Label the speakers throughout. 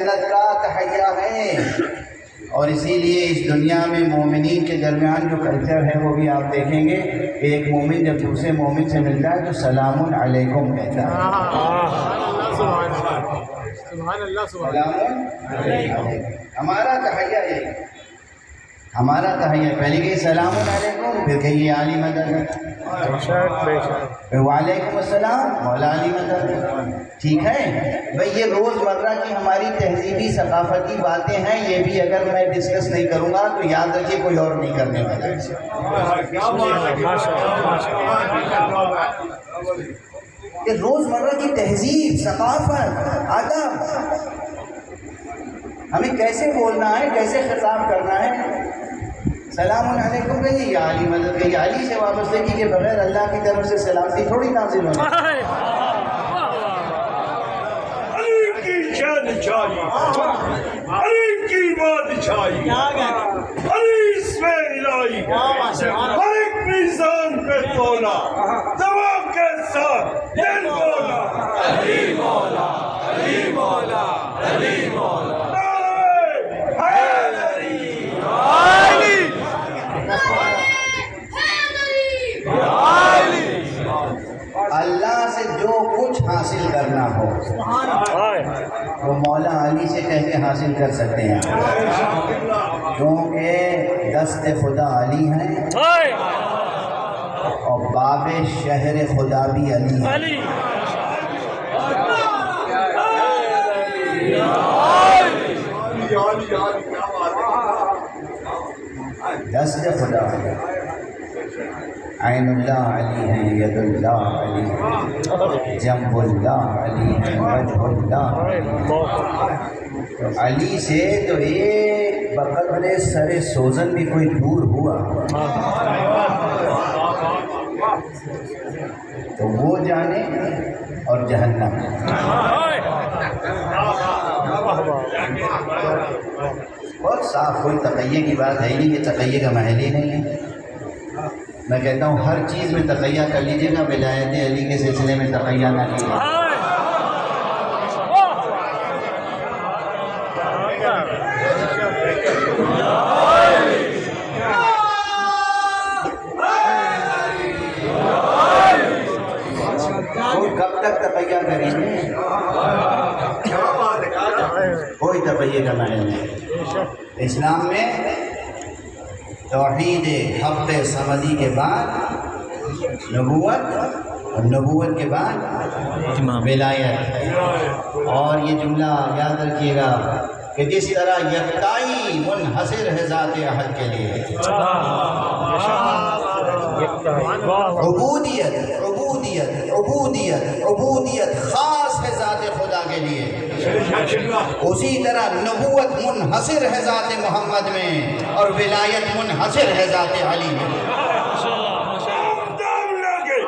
Speaker 1: جنت کا تحیہ ہے، اور اسی لیے اس دنیا میں مومنین کے درمیان جو کلچر ہے وہ بھی آپ دیکھیں گے کہ ایک مومن جب دوسرے مومن سے ملتا ہے تو سلام علیکم کہتا ہے، سلام علیکم۔ ہمارا تحیہ ہے، ہمارا تحیہ پہلے کہ سلام علیکم، پھر کہیے علی مدد، پھر وعلیکم السلام مولا علی مدد، ٹھیک ہے بھئی۔ یہ روز مرہ کی ہماری تہذیبی ثقافتی باتیں ہیں، یہ بھی اگر میں ڈسکس نہیں کروں گا تو یاد رکھیے کوئی اور نہیں کرنے والا ہے۔ یہ روز مرہ کی تہذیب، ثقافت، ادب، ہمیں کیسے بولنا ہے، کیسے خطاب کرنا ہے۔ سلام علیکم کہیے یا علی مدد کہیے، علی سے وابستگی کے بغیر اللہ کی طرف سے سلامتی تھوڑی نازل ہونا۔
Speaker 2: علی کی شہنشاہی، علی کی بادشاہی، علی اسم الہی، ہر ایک میزان پہ تولا، دوا کے ساتھ دل مولا، علی مولا، علی مولا، علی مولا،
Speaker 1: اللہ سے جو کچھ حاصل کرنا ہو وہ مولا علی سے کہہ کے حاصل کر سکتے ہیں، کیونکہ دست خدا علی ہیں اور باب شہر خدا بھی علی ہے۔ دست خدا علی، عین اللہ علی ہے، ید اللہ علی ہے، جنب اللہ علی ہے، وجہ اللہ علی سے تو ایک بقدر سر سوزن بھی کوئی دور ہوا تو وہ جانے اور جہنم۔ بہت صاف، کوئی تقیہ کی بات ہے ہی نہیں، یہ تقیہ کا محل ہی نہیں ہے۔ میں کہتا ہوں ہر چیز میں تقیہ کر لیجیے گا، ولایت علی کے سلسلے میں تقیہ نہ کیجیے۔ کب تک تقیہ کریں گے؟ کوئی تقیہ کا محل نہیں۔ اسلام میں توحید حق صمدی کے بعد نبوت، اور نبوت کے بعد ولایت، اور یہ جملہ یاد رکھیے گا کہ جس طرح یکتائی منحصر ہے ذات احد کے لیے، عبودیت عبودیت عبودیت عبودیت خاص ہے ذات خدا کے لیے، اسی طرح نبوت منحصر ہے ذات محمد میں اور ولایت منحصر ہے ذات علی میں۔
Speaker 2: دم لگے،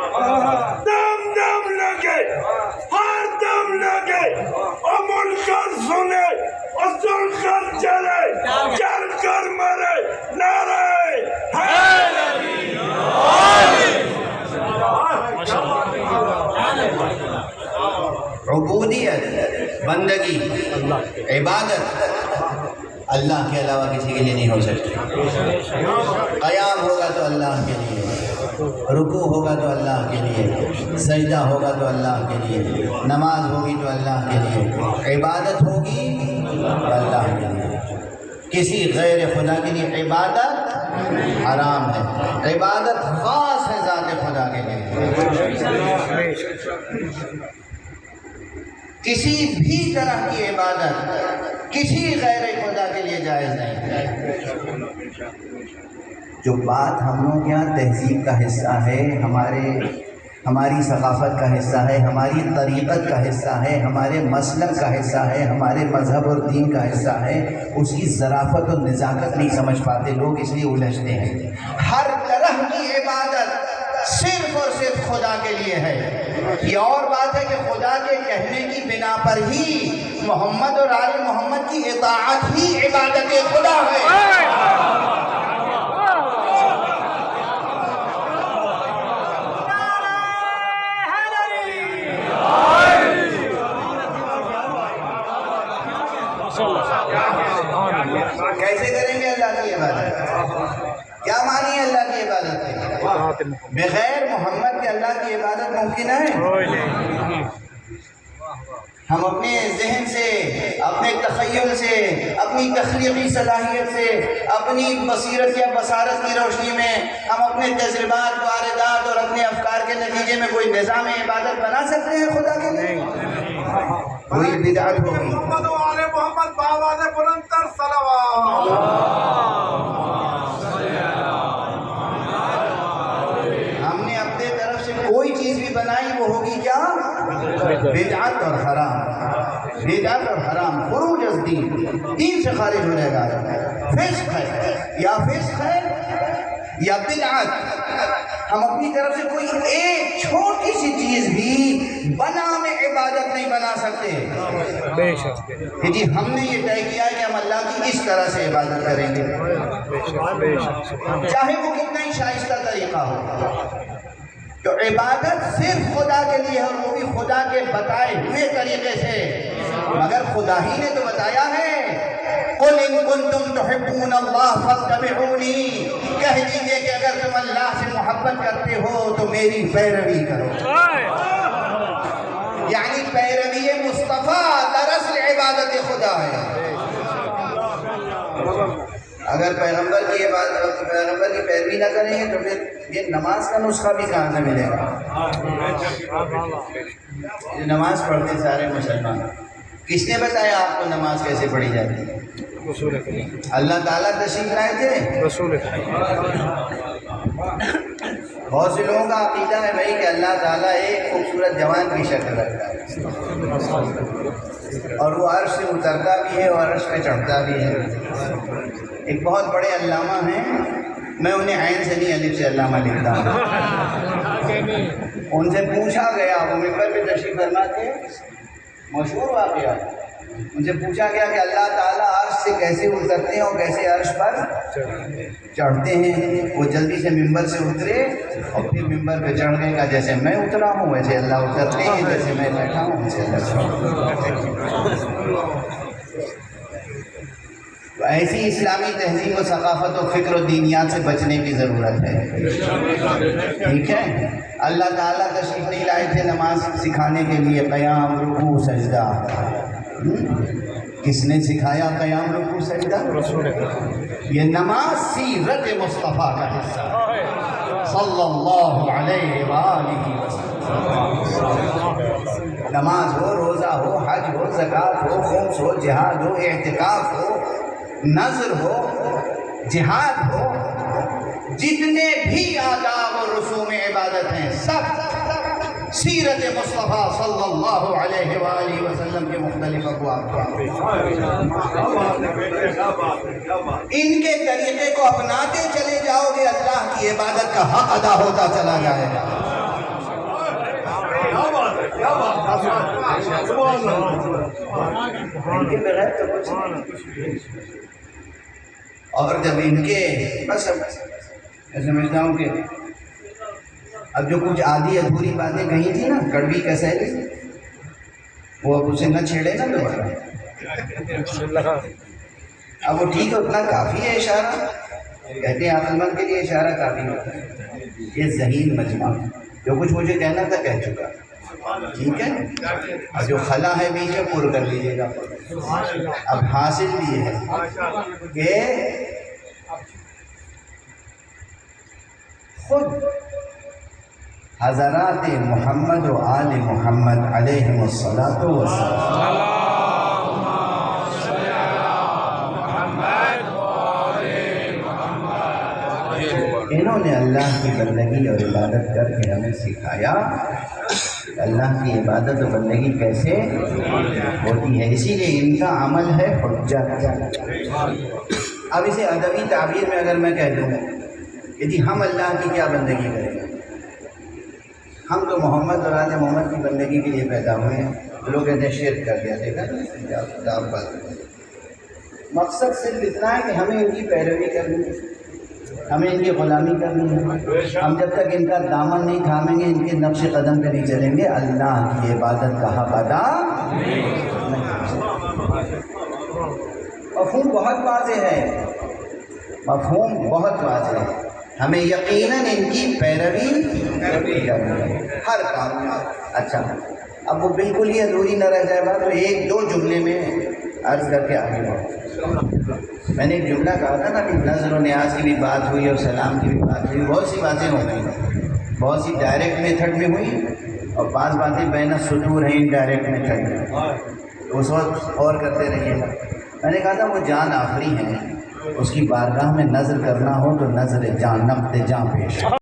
Speaker 2: دم لگے، ہر دم لگے، اور مل کر سنے اور سن کر چلے، چل کر مرے، نعرہ حیدر علی،
Speaker 1: عبودیت بندگی عبادت اللہ کے علاوہ کسی کے لیے نہیں ہو سکتی۔ قیام ہوگا تو اللہ کے لیے، رکوع ہوگا تو اللہ کے لیے، سجدہ ہوگا تو اللہ کے لیے، نماز ہوگی تو اللہ کے لیے، عبادت ہوگی تو اللہ کے لیے۔ کسی غیر خدا کے لیے عبادت حرام ہے، عبادت خاص ہے ذات خدا کے لیے۔ کسی بھی طرح کی عبادت کسی غیر خدا کے لیے جائز نہیں۔ جو بات ہم لوگ یہاں تہذیب کا حصہ ہے، ہماری ثقافت کا حصہ ہے، ہماری طریقت کا حصہ ہے، ہمارے مسلک کا حصہ ہے، ہمارے مذہب اور دین کا حصہ ہے، اس کی ظرافت اور نزاکت نہیں سمجھ پاتے لوگ، اس لیے الجھتے ہیں۔ ہر طرح کی عبادت صرف اور صرف خدا کے لیے ہے۔ یہ اور بات ہے کہ خدا کے کہنے کی بنا پر ہی محمد اور آل محمد کی اطاعت ہی عبادت خدا ہے۔ کیسے کریں گے اللہ کی عبادت؟ کیا مانی ہے اللہ کی عبادت کی؟ بغیر محمد کے اللہ کی عبادت ممکن ہے؟ ہم اپنے ذہن سے، اپنے تخیل سے، اپنی تخلیقی صلاحیت سے، اپنی بصیرت یا بصارت کی روشنی میں ہم اپنے تجربات، واردات اور اپنے افکار کے نتیجے میں کوئی نظام عبادت بنا سکتے ہیں خدا کے لیے؟ کوئی بدعت ہوگی۔
Speaker 2: محمد و آل محمد بآواز بلندتر صلوات۔
Speaker 1: ہم نے اپنے طرف سے کوئی چیز بھی بنائی وہ ہوگی کیا؟ بدعت اور حرام۔ بدعت اور حرام، خروج از دین سے خارج ہو جائے گا۔ فسق ہے یا فسق ہے یا بدعت۔ ہم اپنی طرف سے کوئی ایک چھوٹی سی چیز بھی بنام عبادت نہیں بنا سکتے کہ جی ہم نے یہ طے کیا ہے کہ ہم اللہ کی اس طرح سے عبادت کریں گے، چاہے وہ کتنا ہی شائستہ طریقہ ہو۔ تو عبادت صرف خدا کے لیے ہے، اور وہ بھی خدا کے بتائے ہوئے طریقے سے، مگر خدا ہی نے تو بتایا ہے قُلْ إِن كُنتُمْ تُحِبُّونَ اللَّهَ فَاتَّبِعُونِي، کہہ دیجئے کہ اگر تم اللہ سے محبت کرتے ہو تو میری پیروی کرو۔ یعنی پیروی مصطفیٰ دراصل عبادت خدا ہے۔ اگر پیغمبر کی عبادت، پیغمبر کی پیروی نہ کریں گے تو پھر یہ نماز کا نسخہ بھی کہاں سے ملے گا؟ یہ نماز پڑھتے سارے مسلمان، کس نے بتایا آپ کو نماز کیسے پڑھی جاتی ہے؟ اللہ تعالیٰ تشریف لائے تھے۔ بہت سے لوگوں کا عقیدہ ہے بھائی کہ اللہ تعالیٰ ایک خوبصورت جوان کی شکل رکھتا ہے اور وہ عرش سے اترتا بھی ہے اور عرش پہ چڑھتا بھی ہے۔ ایک بہت بڑے علامہ ہیں، میں انہیں عین سے نہیں الف سے علامہ لکھتا ہوں۔ ان سے پوچھا گیا، وہ ممبر پہ تشریف فرما تھے، مشہور واقعہ، ان سے پوچھا گیا کہ اللہ تعالیٰ عرش سے کیسے اترتے ہیں اور کیسے عرش پر چڑھتے ہیں؟ وہ جلدی سے ممبر سے اترے اور پھر ممبر پہ چڑھ گئے، کہا جیسے میں اترا ہوں ویسے اللہ اترتے ہیں، جیسے میں بیٹھا ہوں ویسے تو ایسی اسلامی تہذیب و ثقافت و فکر و دینیات سے بچنے کی ضرورت ہے، ٹھیک ہے؟ اللہ تعالیٰ تشریف نہیں لائے تھے نماز سکھانے کے لیے، قیام، رکوع، سجدہ۔ کس نے سکھایا قیام، رکوع، سجدہ؟ یہ نماز سیرت مصطفیٰ کا حصہ ہے صلی اللہ علیہ وآلہ وسلم۔ نماز ہو، روزہ ہو، حج ہو، زکوٰۃ ہو، خمس ہو، جہاد ہو، اعتکاف ہو، نذر ہو، جہاد ہو، جتنے بھی آداب اور رسوم عبادت ہیں سب سیرت مصطفیٰ صلی اللہ علیہ وآلہ وسلم کے مختلف ابواب۔ ان کے طریقے کو اپناتے چلے جاؤ گے، اللہ کی عبادت کا حق ادا ہوتا چلا جائے گا۔ ان کے بغیر تو کچھ نہیں۔ اور جب ان کے بس میں سمجھتا ہوں کہ اب جو کچھ آدھی ادھوری باتیں کہی تھی نا، کڑوی کسیلی، وہ اب اسے نہ چھیڑے نا دوبارہ، اب وہ ٹھیک ہے، اتنا کافی ہے اشارہ، کہتے ہیں عقل مند کے لیے اشارہ کافی ہوتا ہے۔ یہ ذہین مجمع جو کچھ مجھے کہنا تھا کہہ چکا، ٹھیک ہے؟ اور جو خلا ہے بیچ میں پور کر لیجیے گا۔ اب حاصل بھی ہے کہ خود حضرات محمد و آل محمد علیہم الصلاۃ والسلام انہوں نے اللہ کی بندگی اور عبادت کر کے ہمیں سکھایا کہ اللہ کی عبادت و بندگی کیسے ہوتی ہے۔ اسی لیے ان کا عمل ہے حجت۔ اب اسے ادبی تعبیر میں اگر میں کہہ دوں کہ جی ہم اللہ کی کیا بندگی کریں گے، ہم تو محمد اور آل محمد کی بندگی کے لیے پیدا ہوئے ہیں۔ لوگ کہتے ہیں شرک کر دیا، دیکھا مقصد صرف اتنا ہے کہ ہمیں ان کی پیروی کرنی ہے، ہمیں ان کی غلامی کرنی ہے۔ ہم جب تک ان کا دامن نہیں تھامیں گے، ان کے نقش قدم پہ نہیں چلیں گے، اللہ کی عبادت کا حق ادا نہیں۔ مفہوم بہت واضح ہے، مفہوم بہت واضح ہے، ہمیں یقیناً ان کی پیروی کرنی ہے ہر کام میں۔ اچھا، اب وہ بالکل ہی ادھوری نہ رہ جائے بات، تو ایک دو جملے میں عرض کر کے آگے بڑھوں۔ میں نے ایک جملہ کہا تھا نا کہ نظر و نیاز کی بھی بات ہوئی اور سلام کی بھی بات ہوئی، بہت سی باتیں ہو گئیں، بہت سی ڈائریکٹ میتھڈ میں ہوئی اور بعض باتیں بین السطور ہیں انڈائریکٹ میتھڈ میں، اس وقت اور کرتے رہیے گا۔ میں نے کہا تھا وہ جان آخری ہیں، اس کی بارگاہ میں نظر کرنا ہو تو نظر جان نقد جان پیش۔